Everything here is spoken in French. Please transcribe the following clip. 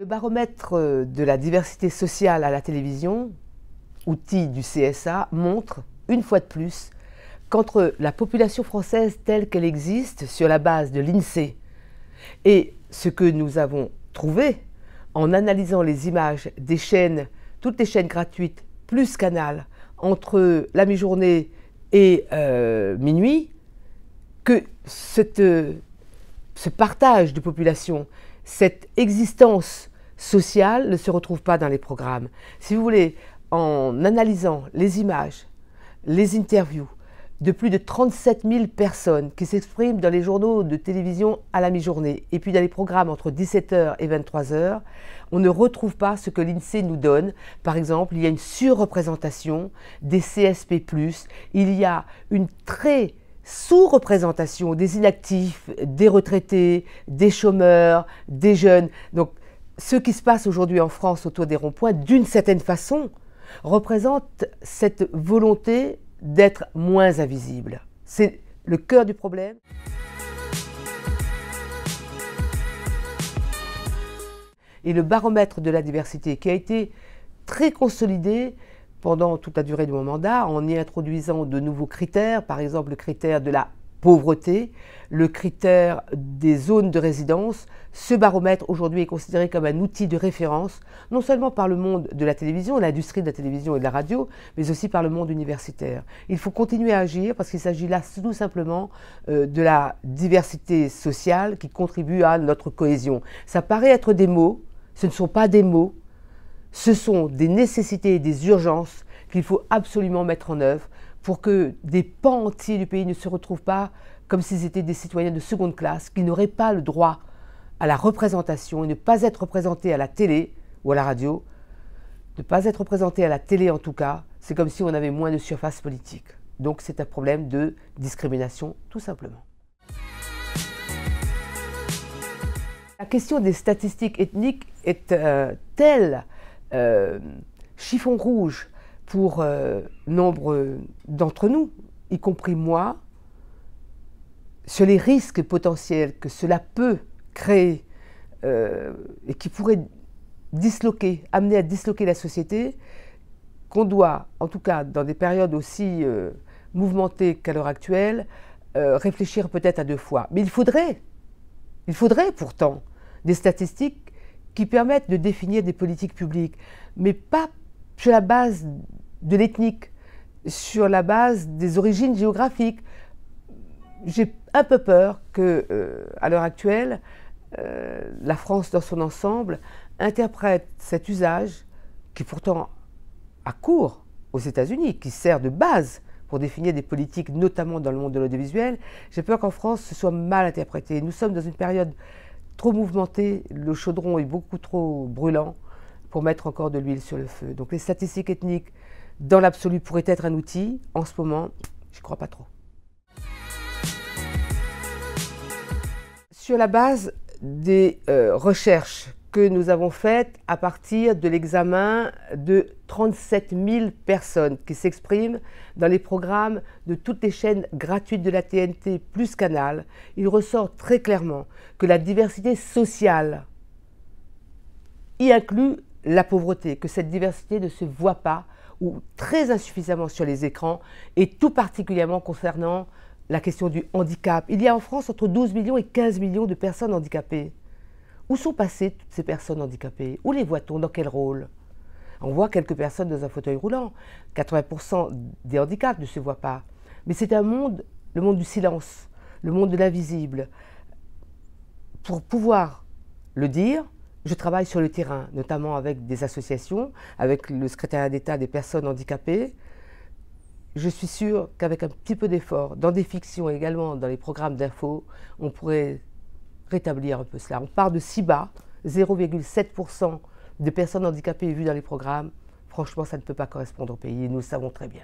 Le baromètre de la diversité sociale à la télévision, outil du CSA, montre, une fois de plus, qu'entre la population française telle qu'elle existe sur la base de l'INSEE et ce que nous avons trouvé en analysant les images des chaînes, toutes les chaînes gratuites, plus Canal, entre la mi-journée et minuit, que ce partage de population, cette existence sociale ne se retrouve pas dans les programmes. Si vous voulez, en analysant les images, les interviews de plus de 37 000 personnes qui s'expriment dans les journaux de télévision à la mi-journée et puis dans les programmes entre 17 h et 23 h, on ne retrouve pas ce que l'INSEE nous donne. Par exemple, il y a une surreprésentation des CSP+, il y a une très sous-représentation des inactifs, des retraités, des chômeurs, des jeunes. Donc, ce qui se passe aujourd'hui en France autour des ronds-points, d'une certaine façon, représente cette volonté d'être moins invisible. C'est le cœur du problème. Et le baromètre de la diversité qui a été très consolidé pendant toute la durée de mon mandat, en y introduisant de nouveaux critères, par exemple le critère de la pauvreté, le critère des zones de résidence. Ce baromètre aujourd'hui est considéré comme un outil de référence, non seulement par le monde de la télévision, l'industrie de la télévision et de la radio, mais aussi par le monde universitaire. Il faut continuer à agir parce qu'il s'agit là tout simplement de la diversité sociale qui contribue à notre cohésion. Ça paraît être des mots, ce ne sont pas des mots. Ce sont des nécessités et des urgences qu'il faut absolument mettre en œuvre pour que des pans entiers du pays ne se retrouvent pas comme s'ils étaient des citoyens de seconde classe, qui n'auraient pas le droit à la représentation et ne pas être représentés à la télé ou à la radio. Ne pas être représentés à la télé en tout cas, c'est comme si on avait moins de surface politique. Donc c'est un problème de discrimination tout simplement. La question des statistiques ethniques est telle chiffon rouge pour nombre d'entre nous, y compris moi, sur les risques potentiels que cela peut créer et qui pourrait amener à disloquer la société, qu'on doit, en tout cas dans des périodes aussi mouvementées qu'à l'heure actuelle, réfléchir peut-être à deux fois. Mais il faudrait pourtant des statistiques qui permettent de définir des politiques publiques, mais pas sur la base de l'ethnique, sur la base des origines géographiques. J'ai un peu peur que, à l'heure actuelle, la France dans son ensemble interprète cet usage, qui pourtant a cours aux États-Unis, qui sert de base pour définir des politiques, notamment dans le monde de l'audiovisuel. J'ai peur qu'en France, ce soit mal interprété. Nous sommes dans une période trop mouvementé, le chaudron est beaucoup trop brûlant pour mettre encore de l'huile sur le feu. Donc les statistiques ethniques, dans l'absolu, pourraient être un outil. En ce moment, je ne crois pas trop. Sur la base des recherches que nous avons faites à partir de l'examen de 37 000 personnes qui s'expriment dans les programmes de toutes les chaînes gratuites de la TNT plus Canal, il ressort très clairement que la diversité sociale y inclut la pauvreté, que cette diversité ne se voit pas ou très insuffisamment sur les écrans et tout particulièrement concernant la question du handicap. Il y a en France entre 12 millions et 15 millions de personnes handicapées. Où sont passées toutes ces personnes handicapées? Où les voit-on? Dans quel rôle? On voit quelques personnes dans un fauteuil roulant. 80% des handicaps ne se voient pas. Mais c'est un monde, le monde du silence, le monde de l'invisible. Pour pouvoir le dire, je travaille sur le terrain, notamment avec des associations, avec le secrétariat d'État des personnes handicapées. Je suis sûre qu'avec un petit peu d'effort, dans des fictions et également dans les programmes d'infos, on pourrait rétablir un peu cela. On part de si bas, 0,7% de personnes handicapées vues dans les programmes. Franchement, ça ne peut pas correspondre au pays et nous le savons très bien.